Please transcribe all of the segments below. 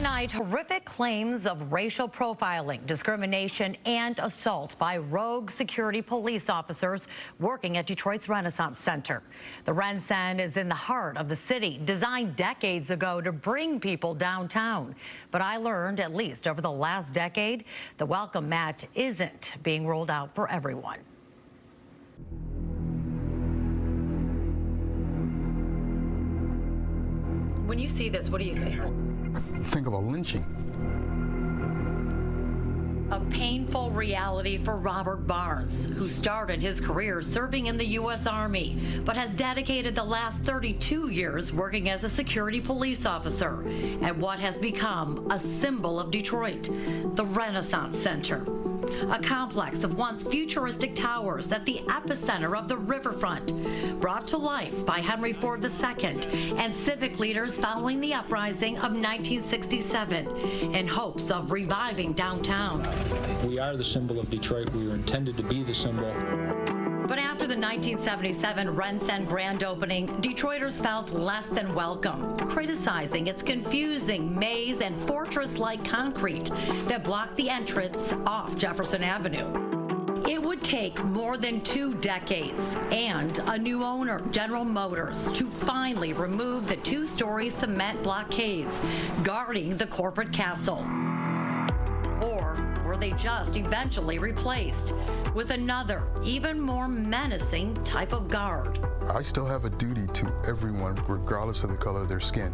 Tonight, horrific claims of racial profiling, discrimination, and assault by rogue security police officers working at Detroit's Renaissance Center. The RenCen is in the heart of the city, designed decades ago to bring people downtown. But I learned, at least over the last decade, the welcome mat isn't being rolled out for everyone. When you see this, what do you think? Think of a lynching. A painful reality for Robert Barnes, who started his career serving in the U.S. Army, but has dedicated the last 32 years working as a security police officer at what has become a symbol of Detroit, the Renaissance Center. A complex of once futuristic towers at the epicenter of the riverfront, brought to life by Henry Ford II and civic leaders following the uprising of 1967 in hopes of reviving downtown. We are the symbol of Detroit. We were intended to be the symbol. But after the 1977 RenCen grand opening, Detroiters felt less than welcome, criticizing its confusing maze and fortress-like concrete that blocked the entrance off Jefferson Avenue. It would take more than 2 decades and a new owner, General Motors, to finally remove the 2-story cement blockades guarding the corporate castle. Or were they just eventually replaced with another, even more menacing type of guard? I still have a duty to everyone, regardless of the color of their skin.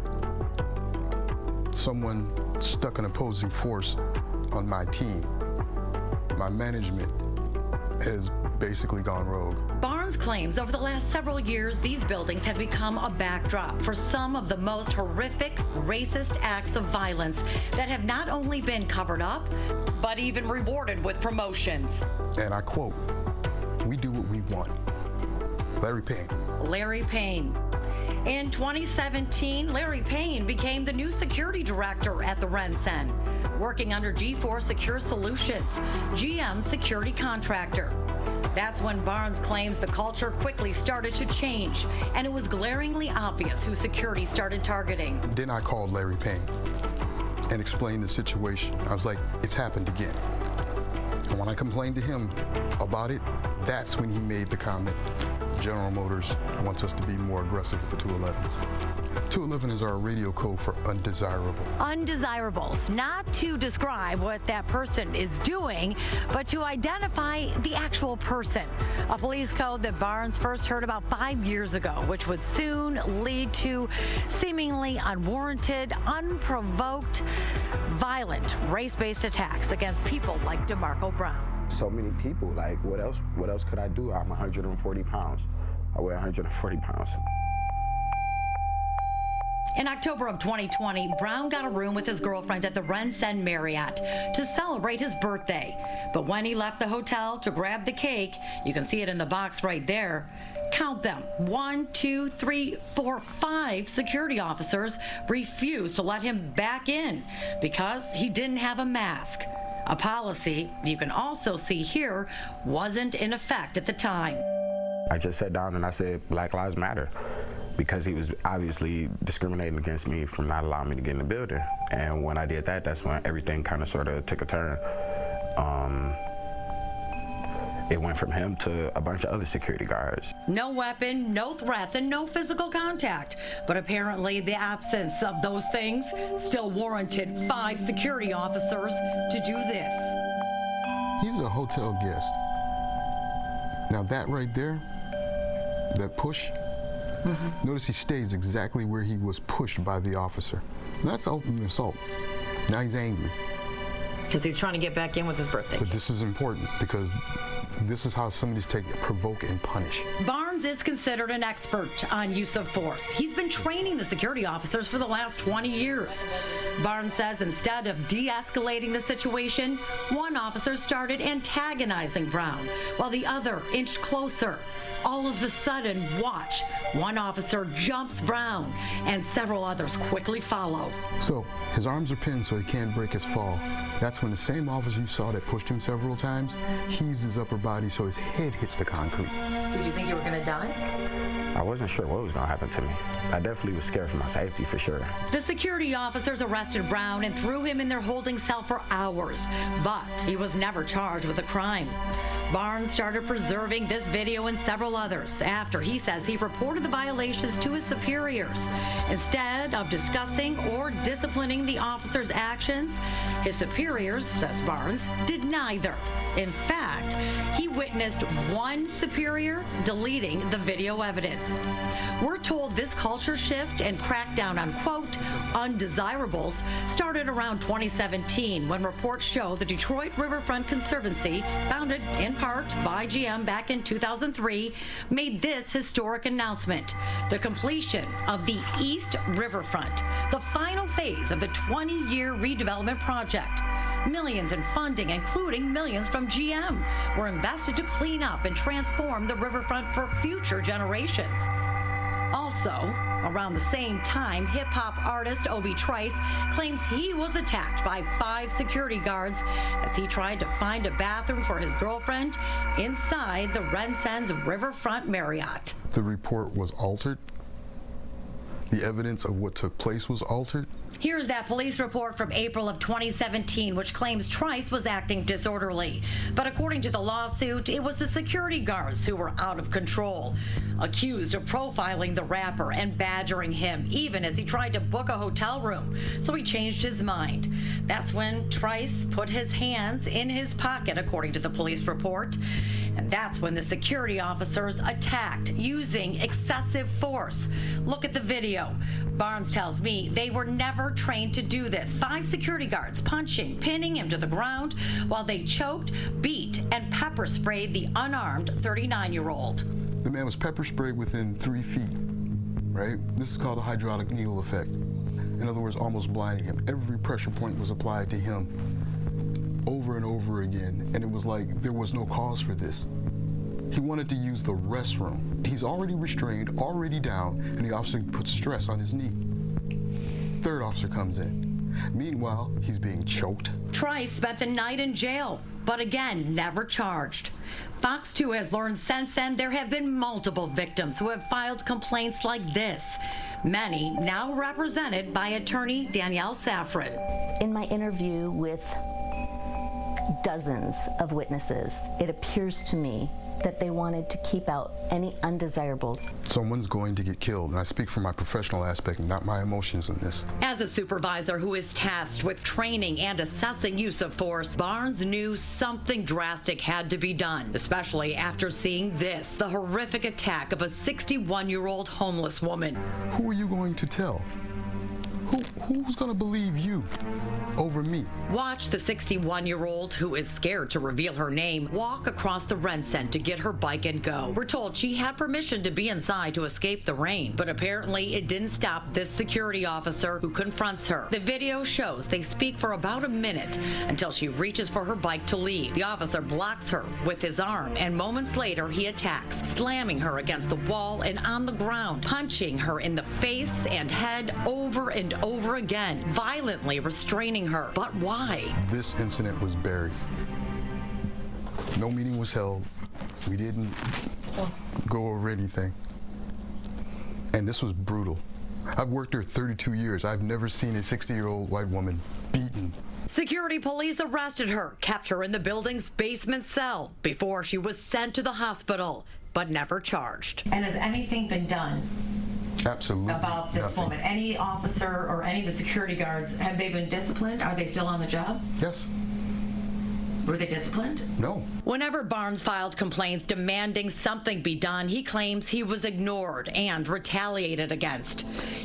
Someone stuck an opposing force on my team. My management has basically gone rogue. Barnes claims over the last several years, these buildings have become a backdrop for some of the most horrific, racist acts of violence that have not only been covered up, but even rewarded with promotions. And I quote, "We do what we want." Larry Payne. Larry Payne. In 2017, Larry Payne became the new security director at the RenCen, working under G4 Secure Solutions, GM's security contractor. That's when Barnes claims the culture quickly started to change, and it was glaringly obvious who security started targeting. Then I called Larry Payne and explained the situation. I was like, it's happened again. And when I complained to him about it, that's when he made the comment, General Motors wants us to be more aggressive with the 211s. 211 is our radio code for undesirable. Undesirables, not to describe what that person is doing, but to identify the actual person. A police code that Barnes first heard about 5 years ago, which would soon lead to seemingly unwarranted, unprovoked, violent, race-based attacks against people like DeMarco Brown. So many people, like, what else could I do? I'm 140 pounds. I weigh 140 pounds. In October of 2020, Brown got a room with his girlfriend at the RenCen Marriott to celebrate his birthday. But when he left the hotel to grab the cake, you can see it in the box right there, count them, 1, 2, 3, 4, 5 security officers refused to let him back in because he didn't have a mask. A policy you can also see here wasn't in effect at the time. I just sat down and I said, Black Lives Matter, because he was obviously discriminating against me from not allowing me to get in the building. And when I did that, that's when everything kind of sort of took a turn. It went from him to a bunch of other security guards. No weapon, no threats, and no physical contact. But apparently the absence of those things still warranted 5 security officers to do this. He's a hotel guest. Now that right there, that push, notice he stays exactly where he was pushed by the officer. That's open assault. Now he's angry. Because he's trying to get back in with his birthday. But this is important because this is how somebody's taken, provoke and punish. Barnes is considered an expert on use of force. He's been training the security officers for the last 20 years. Barnes says instead of de-escalating the situation, one officer started antagonizing Brown, while the other inched closer. All of a sudden, watch, one officer jumps Brown, and several others quickly follow. So his arms are pinned so he can't break his fall. That's when the same officer you saw that pushed him several times heaves his upper body so his head hits the concrete. Did you think you were going to to die? I wasn't sure what was going to happen to me. I definitely was scared for my safety, for sure. The security officers arrested Brown and threw him in their holding cell for hours, but he was never charged with a crime. Barnes started preserving this video and several others after he says he reported the violations to his superiors. Instead of discussing or disciplining the officers' actions, his superiors, says Barnes, did neither. In fact, he witnessed one superior deleting the video evidence. We're told this culture shift and crackdown on, quote, undesirables started around 2017 when reports show the Detroit Riverfront Conservancy, founded in part by GM back in 2003, made this historic announcement: the completion of the East Riverfront, the final phase of the 20-year redevelopment project. Millions in funding, including millions from GM, were invested to clean up and transform the riverfront for future generations. Also, around the same time, hip-hop artist Obi Trice claims he was attacked by 5 security guards as he tried to find a bathroom for his girlfriend inside the RenCen's Riverfront Marriott. The report was altered. The evidence of what took place was altered. Here's that police report from April of 2017, which claims Trice was acting disorderly. But according to the lawsuit, it was the security guards who were out of control, accused of profiling the rapper and badgering him, even as he tried to book a hotel room. So he changed his mind. That's when Trice put his hands in his pocket, according to the police report. And that's when the security officers attacked using excessive force. Look at the video. Barnes tells me they were never trained to do this. 5 security guards punching, pinning him to the ground while they choked, beat, and pepper sprayed the unarmed 39-year-old. The man was pepper sprayed within 3 feet, right? This is called a hydraulic needle effect. In other words, almost blinding him. Every pressure point was applied to him over and over again, and it was like there was no cause for this. He wanted to use the restroom. He's already restrained, already down, and the officer puts stress on his knee. 3rd officer comes in. Meanwhile, he's being choked. Trice spent the night in jail, but again, never charged. Fox 2 has learned since then there have been multiple victims who have filed complaints like this. Many now represented by attorney Danielle Safran. In my interview with dozens of witnesses, it appears to me that they wanted to keep out any undesirables. Someone's going to get killed, and I speak from my professional aspect, not my emotions in this. As a supervisor who is tasked with training and assessing use of force, Barnes knew something drastic had to be done, especially after seeing this, the horrific attack of a 61-year-old homeless woman. Who are you going to tell? Who's going to believe you over me? Watch the 61-year-old, who is scared to reveal her name, walk across the RenCen to get her bike and go. We're told she had permission to be inside to escape the rain, but apparently it didn't stop this security officer who confronts her. The video shows they speak for about a minute until she reaches for her bike to leave. The officer blocks her with his arm, and moments later he attacks, slamming her against the wall and on the ground, punching her in the face and head over and over again, violently restraining her. But why? This incident was buried. No meeting was held. We didn't go over anything. And this was brutal. I've worked here 32 years. I've never seen a 60-year-old white woman beaten. Security police arrested her, kept her in the building's basement cell before she was sent to the hospital, but never charged. And has anything been done Absolutely about this nothing. woman? Any officer or any of the security guards, have they been disciplined? Are they still on the job? Yes. Were they disciplined? No. Whenever Barnes filed complaints demanding something be done, he claims he was ignored and retaliated against.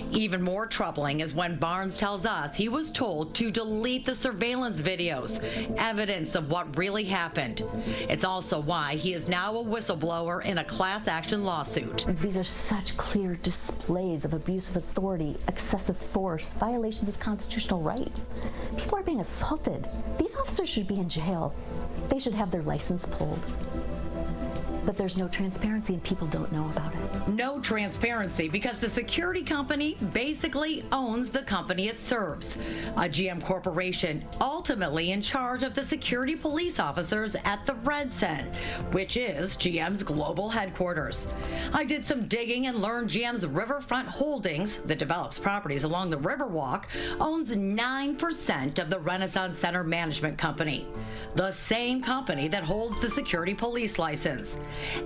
Even more troubling is when Barnes tells us he was told to delete the surveillance videos, evidence of what really happened. It's also why he is now a whistleblower in a class action lawsuit. These are such clear displays of abuse of authority, excessive force, violations of constitutional rights. People are being assaulted. These officers should be in jail. They should have their license pulled. But there's no transparency and people don't know about it. No transparency because the security company basically owns the company it serves. A GM corporation ultimately in charge of the security police officers at the RenCen, which is GM's global headquarters. I did some digging and learned GM's Riverfront Holdings, that develops properties along the Riverwalk, owns 9% of the RenCen Center Management Company, the same company that holds the security police license.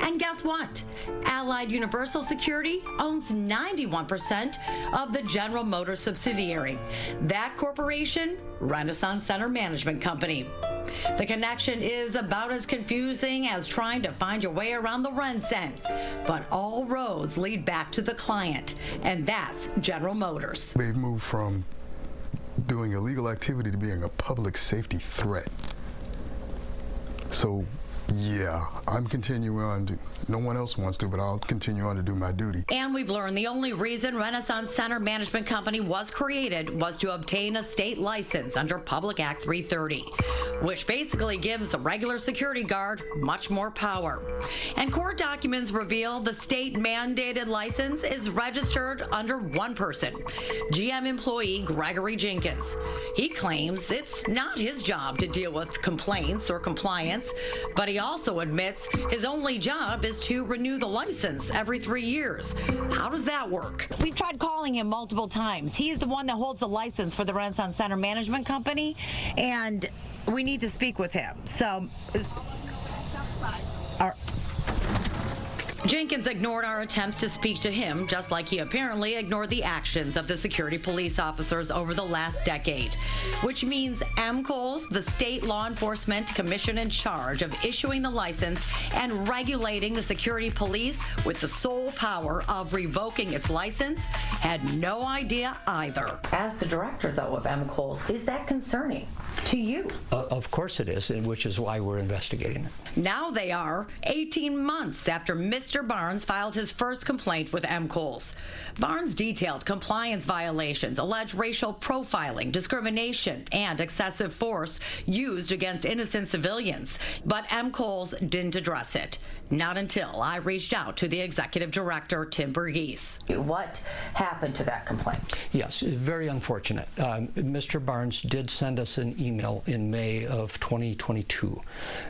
And guess what? Allied Universal Security owns 91% of the General Motors subsidiary. That corporation, RenCen Center Management Company. The connection is about as confusing as trying to find your way around the RenCen, but all roads lead back to the client, and that's General Motors. They've moved from doing illegal activity to being a public safety threat. So, yeah, I'm continuing on. No one else wants to, but I'll continue on to do my duty. And we've learned the only reason RenCen Center Management Company was created was to obtain a state license under Public Act 330, which basically gives a regular security guard much more power. And court documents reveal the state-mandated license is registered under one person, GM employee Gregory Jenkins. He claims it's not his job to deal with complaints or compliance, but he also admits his only job is to renew the license every 3 years. How does that work? We've tried calling him multiple times. He's the one that holds the license for the RenCen Center Management Company, and we need to speak with him. So, Jenkins ignored our attempts to speak to him, just like he apparently ignored the actions of the security police officers over the last decade, which means MCOLS, the state law enforcement commission in charge of issuing the license and regulating the security police with the sole power of revoking its license, had no idea either. As the director, though, of MCOLS, is that concerning to you? Of course it is, and which is why we're investigating it. Now they are, 18 months after Mr. Barnes filed his first complaint with MCOLS. Barnes detailed compliance violations, alleged racial profiling, discrimination, and excessive force used against innocent civilians. But MCOLS didn't address it. Not until I reached out to the executive director, Tim Burgess. What happened to that complaint? Yes, very unfortunate. Mr. Barnes did send us an email in May of 2022,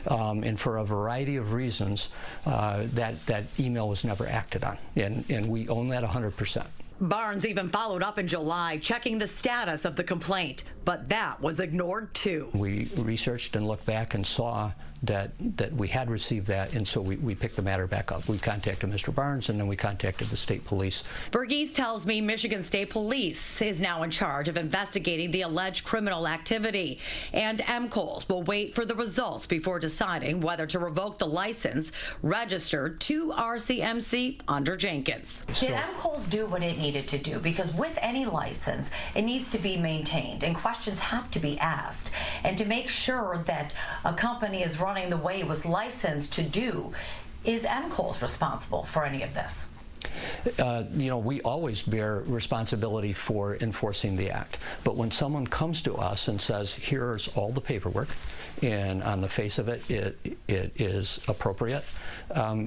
and for a variety of reasons, that email was never acted on, and we own that 100%. Barnes even followed up in July, checking the status of the complaint, but that was ignored too. We researched and looked back and saw that we had received that, and so we picked the matter back up. We contacted Mr. Barnes, and then we contacted the state police. Burgess tells me Michigan State Police is now in charge of investigating the alleged criminal activity, and MCOLS will wait for the results before deciding whether to revoke the license registered to RCMC under Jenkins. Did MCOLS do what it needed to do? Because with any license, it needs to be maintained, and questions have to be asked. And to make sure that a company is running the way it was licensed to do, is MCOLS responsible for any of this? We always bear responsibility for enforcing the act. But when someone comes to us and says, here's all the paperwork, and on the face of it, it is appropriate,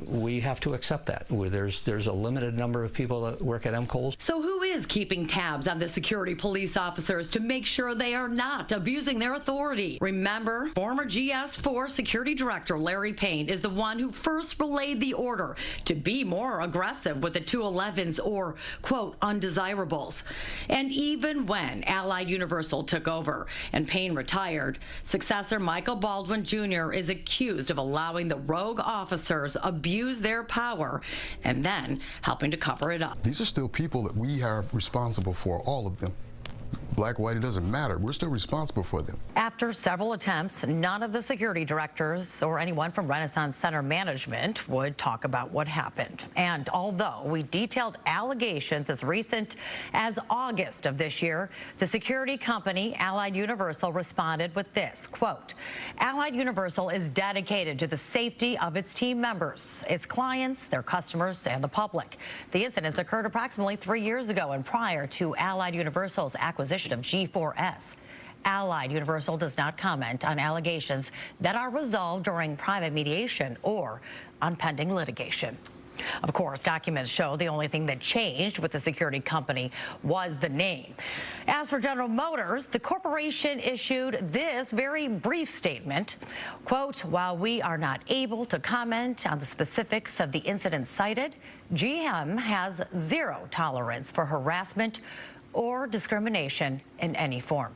we have to accept that. There's a limited number of people that work at MCOLS. So who is keeping tabs on the security police officers to make sure they are not abusing their authority? Remember, former GS4 security director Larry Payne is the one who first relayed the order to be more aggressive with the 211s or, quote, undesirables. And even when Allied Universal took over and Payne retired, successor Michael Baldwin Jr. is accused of allowing the rogue officers abuse their power and then helping to cover it up. These are still people that we are responsible for, all of them. Black, white, it doesn't matter. We're still responsible for them. after several attempts, none of the security directors or anyone from RenCen Center Management would talk about what happened. And although we detailed allegations as recent as August of this year, the security company Allied Universal responded with this, quote, Allied Universal is dedicated to the safety of its team members, its clients, their customers, and the public. The incidents occurred approximately 3 years ago and prior to Allied Universal's acquisition of G4S. Allied Universal does not comment on allegations that are resolved during private mediation or on pending litigation. Of course, documents show the only thing that changed with the security company was the name. As for General Motors, the corporation issued this very brief statement, quote, while we are not able to comment on the specifics of the incident cited, GM has zero tolerance for harassment or discrimination in any form.